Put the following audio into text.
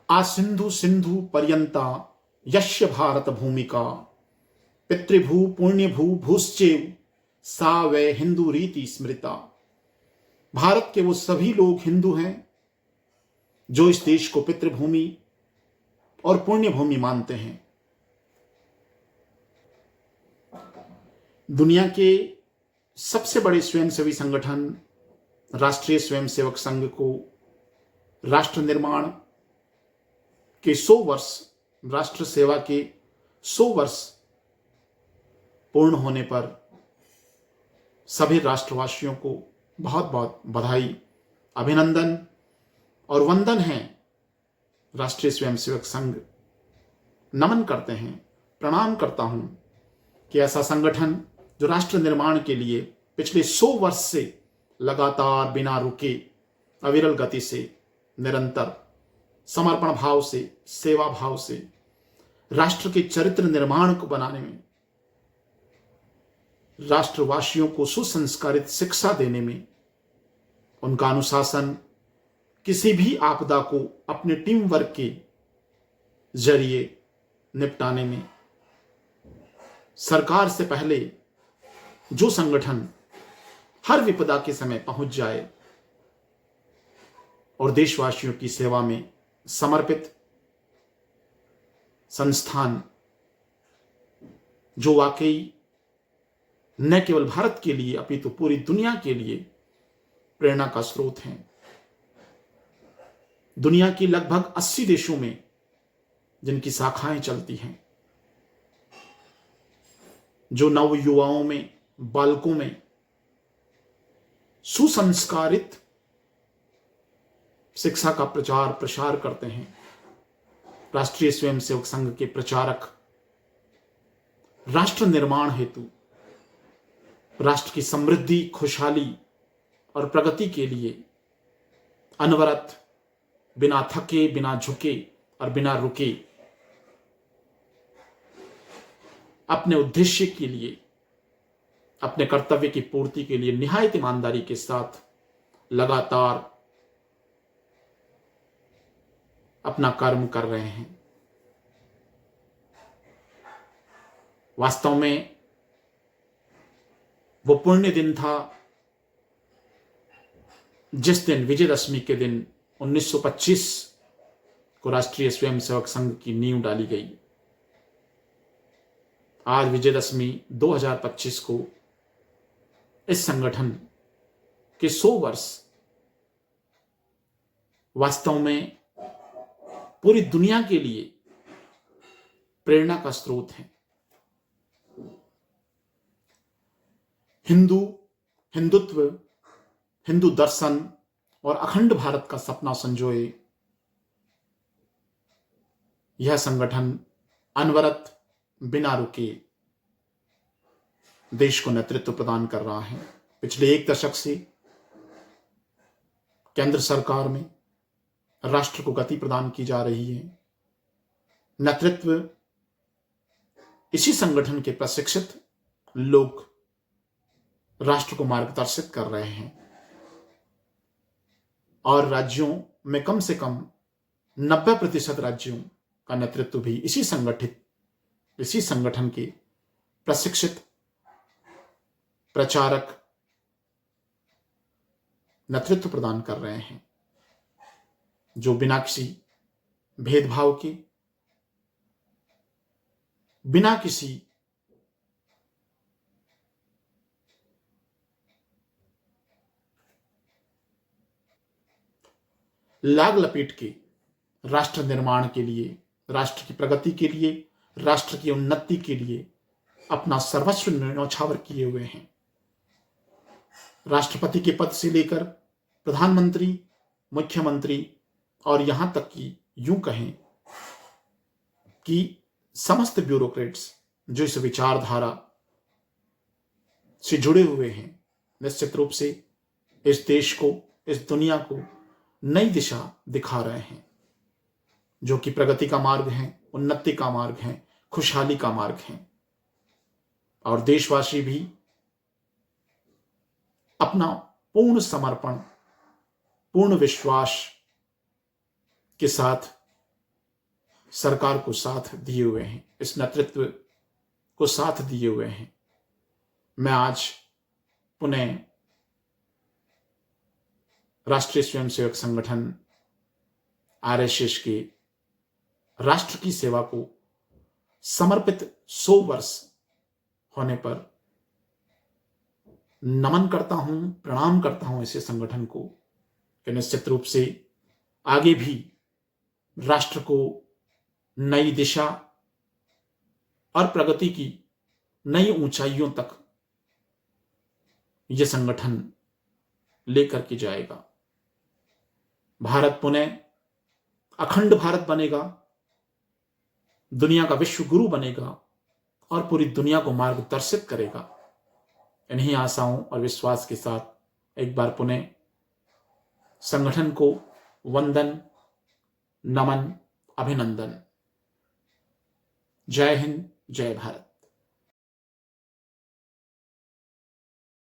आसिंधु सिंधु पर्यंता यस्य भारत भूमिका पितृभू पुण्यभू भूश्चेव सा वै हिंदू रीति स्मृता। भारत के वो सभी लोग हिंदू हैं जो इस देश को पितृभूमि और पुण्य भूमि मानते हैं। दुनिया के सबसे बड़े स्वयंसेवी संगठन राष्ट्रीय स्वयंसेवक संघ को राष्ट्र निर्माण के 100 वर्ष, राष्ट्र सेवा के 100 वर्ष पूर्ण होने पर सभी राष्ट्रवासियों को बहुत बहुत बधाई, अभिनंदन और वंदन है। राष्ट्रीय स्वयंसेवक संघ नमन करते हैं, प्रणाम करता हूं कि ऐसा संगठन जो राष्ट्र निर्माण के लिए पिछले 100 वर्ष से लगातार बिना रुके अविरल गति से निरंतर समर्पण भाव से, सेवा भाव से राष्ट्र के चरित्र निर्माण को बनाने में, राष्ट्रवासियों को सुसंस्कारित शिक्षा देने में, उनका अनुशासन किसी भी आपदा को अपने टीम वर्क के जरिए निपटाने में, सरकार से पहले जो संगठन हर विपदा के समय पहुंच जाए और देशवासियों की सेवा में समर्पित संस्थान, जो वाकई न केवल भारत के लिए अपितु पूरी दुनिया के लिए प्रेरणा का स्रोत हैं। दुनिया की लगभग 80 देशों में जिनकी शाखाएं चलती हैं, जो नव युवाओं में, बालकों में सुसंस्कारित शिक्षा का प्रचार प्रसार करते हैं। राष्ट्रीय स्वयंसेवक संघ के प्रचारक राष्ट्र निर्माण हेतु, राष्ट्र की समृद्धि, खुशहाली और प्रगति के लिए अनवरत, बिना थके, बिना झुके और बिना रुके अपने उद्देश्य के लिए, अपने कर्तव्य की पूर्ति के लिए निहायत ईमानदारी के साथ लगातार अपना कर्म कर रहे हैं। वास्तव में वो पुण्य दिन था जिस दिन, विजयदशमी के दिन 1925 को राष्ट्रीय स्वयंसेवक संघ की नींव डाली गई। आज विजयदशमी 2025 को इस संगठन के 100 वर्ष वास्तव में पूरी दुनिया के लिए प्रेरणा का स्रोत है। हिंदुत्व, हिंदू दर्शन और अखंड भारत का सपना संजोए यह संगठन अनवरत, बिना रुके देश को नेतृत्व प्रदान कर रहा है। पिछले 1 दशक से केंद्र सरकार में राष्ट्र को गति प्रदान की जा रही है। नेतृत्व इसी संगठन के प्रशिक्षित लोग राष्ट्र को मार्गदर्शित कर रहे हैं और राज्यों में कम से कम 90% राज्यों का नेतृत्व भी इसी संगठन के प्रशिक्षित प्रचारक नेतृत्व प्रदान कर रहे हैं, जो बिना किसी भेदभाव के, बिना किसी लाग लपेट के राष्ट्र निर्माण के लिए, राष्ट्र की प्रगति के लिए, राष्ट्र की उन्नति के लिए अपना सर्वस्व न्यौछावर किए हुए हैं। राष्ट्रपति के पद से लेकर प्रधानमंत्री, मुख्यमंत्री और यहां तक कि यूं कहें कि समस्त ब्यूरोक्रेट्स जो इस विचारधारा से जुड़े हुए हैं, निश्चित रूप से इस देश को, इस दुनिया को नई दिशा दिखा रहे हैं, जो कि प्रगति का मार्ग है, उन्नति का मार्ग है, खुशहाली का मार्ग है। और देशवासी भी अपना पूर्ण समर्पण, पूर्ण विश्वास के साथ सरकार को साथ दिए हुए हैं, इस नेतृत्व को साथ दिए हुए हैं। मैं आज पुनः राष्ट्रीय स्वयंसेवक संगठन आरएसएस के राष्ट्र की सेवा को समर्पित 100 वर्ष होने पर नमन करता हूं, प्रणाम करता हूं ऐसे संगठन को कि निश्चित रूप से आगे भी राष्ट्र को नई दिशा और प्रगति की नई ऊंचाइयों तक यह संगठन लेकर के जाएगा। भारत पुनः अखंड भारत बनेगा, दुनिया का विश्व गुरु बनेगा और पूरी दुनिया को मार्गदर्शित करेगा। इन्हीं आशाओं और विश्वास के साथ एक बार पुनः संगठन को वंदन, नमन, अभिनंदन। जय हिंद, जय भारत।